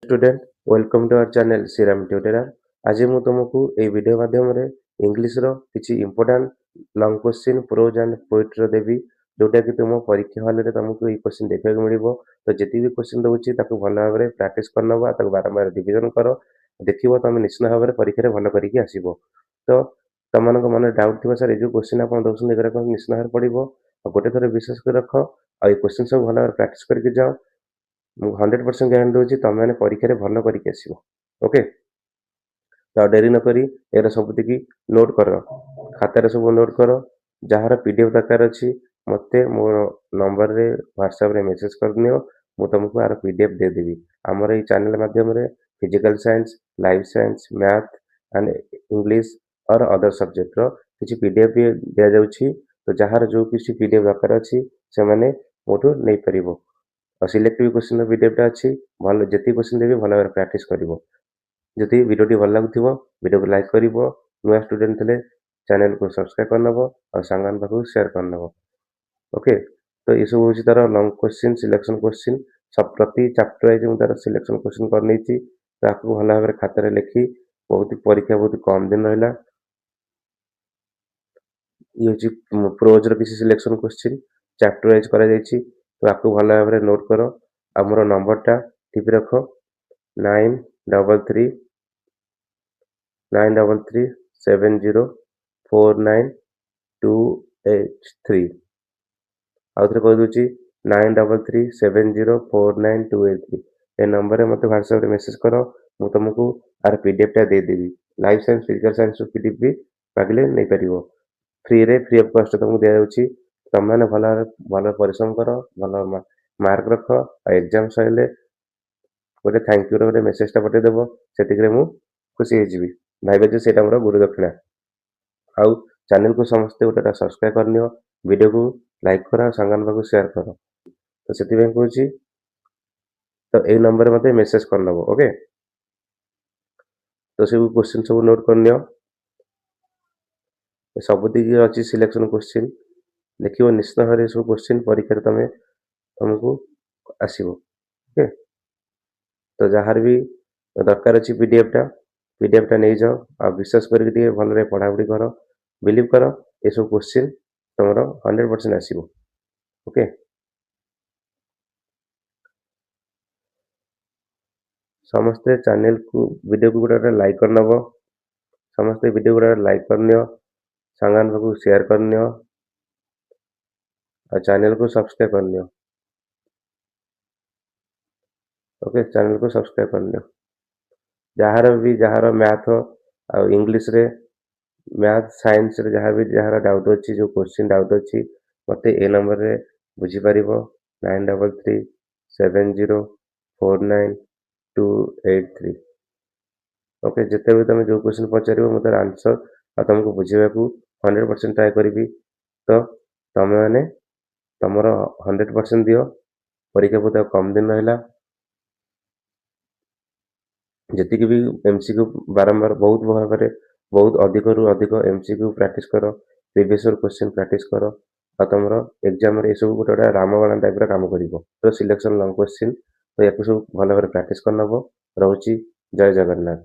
Student welcome to our channel Shriram tutorial. आज मु तुमको ए वीडियो माध्यम रे इंग्लिश रो किछि important long question prose and poet रो देबी जोटा कि तुम परीक्षा हॉल रे तुमको ए क्वेश्चन देखा मिलिबो। तो जति भी क्वेश्चन दउछि ताको भल भाव रे प्रैक्टिस करनबा ताको बारंबार रिवीजन करो देखिबो तुम निश्चित भाव रे परीक्षा रे भल करिकि आसीबो। तो तमनक मन डाउट थिबो सर ए जो क्वेश्चन आपन दउछन एकरा को निश्चित भाव रे पढिबो आ गोटे थोर विशेष कर रखो आ ए क्वेश्चन सब भल भाव प्रैक्टिस करके जाओ। मु 100% ग्यारंटी दूची तुम मैंने परीक्षा रे भल करके आसीबो। ओके तो डेरी न करी एरा सबुतिकी नोट कर खाता रे सब नोट कर जहार पीडीएफ दरकार अछि मते मो नंबर रे व्हाट्सएप रे मेसेज कर दियो मु तुमको आर पीडीएफ दे देबी। हमर ए चैनल माध्यम रे physical science life science math and English और अदर सब्जेक्ट रो किछि पीडीएफ भी दिया जाउछि। तो जहार जो किछि पीडीएफ दरकार अछि से माने मोठो नै परिबो और सिलेक्टिव क्वेश्चन पीडीएफ अच्छी भल जिते क्वेश्चन देवी भल भाव प्रैक्टिस करिवो। जदि वीडियो टी भल लागुथिबो वीडियो को लाइक करिवो नुआ स्टूडेंट थिले चैनल को सब्सक्राइब करनबो और सांगन पाखु शेयर करनबो। ओके तो ये सब होची तार लॉन्ग क्वेश्चन सिलेक्शन क्वेश्चन सब प्रति चैप्टर वाइज मु तार सिलेक्शन क्वेश्चन कर नैछि ताकू भल भाव खाता रे लिखी बहुत परीक्षा बहुत कम दिन रहला। ये होची प्रोज रो किसी सिलेक्शन क्वेश्चन चैप्टर वाइज करा जायछि तो आपको भल भाव रे नोट करो। हमरो नंबर टा टिपि रखो 933370498283 आउ थरे कह दूची 9337049283 ए नंबर रे मते व्हाट्सएप रे मैसेज करो मु तुमको आर पीडीएफ टा दे देबी। Life science physical science PDF भी मागले नै परिवो फ्री ऑफ कॉस्ट तुमको दिया जाउची। तुम माने भल परिश्रम करो भल मार्क रखो एग्जाम सइले गोटे थैंक यू रे मेसेज टा पठे देबो सेतिकरे मु खुशी हे जिवि भाइबे जे सेटा हमर गुरु दक्षिणा। आउ चैनल को समस्त गोटे सब्सक्राइब करनियो वीडियो को लाइक करा संगन को शेयर करो। तो सेति में कहूची तो ए नंबर मते मेसेज करनबो। ओके तो सब क्वेश्चन सब नोट करनियो सब दिग अछि सिलेक्शन क्वेश्चन देखियो निश्चित भाव सब क्वेश्चन परीक्षा तुमको आसीबो। ओके तो जहार भी दरकार अच्छी पीडीएफ टा नहीं जाओ आ विश्वास करके भल पढ़ापढ़ी कर बिलीव कर ये सब क्वेश्चन तुम 100% आसीबो। ओके समस्ते चैनल को वीडियो को गोटे लाइक करनबो समस्ते वीडियो गुड़ा लाइक करनियो सांगन को शेयर करनियो और चैनल को सब्सक्राइब करनियो। ओके चैनल को सब्सक्राइब करनियो जहार मैथ आ इंग्लिश रे मैथ साइंस रे जहार डाउट अच्छी जो क्वेश्चन डाउट अच्छी मते ए नंबर रे बुझी परिबो 9337049283। ओके जिते भी तुम जो क्वेश्चन पचारिबो मते आंसर आ तुमको बुझेबा को 100% ट्राई करिवि। तो तुम माने तमरो 100% दियो परीक्षा बहुत कम दिन रहला जति भी एमसीक्यू बारंबार बहुत भाव में बहुत अधिक रु अधिक एमसीक्यू प्रैक्टिस करो प्रीवियस क्वेश्चन प्रैक्टिस करो आ तुम एग्जाम रे सब गोटे रामबाण टाइप काम करिवो। तो सिलेक्शन लॉन्ग क्वेश्चन तो या सब भल भाव प्रैक्टिस करनबो। रहउची जय जगन्नाथ।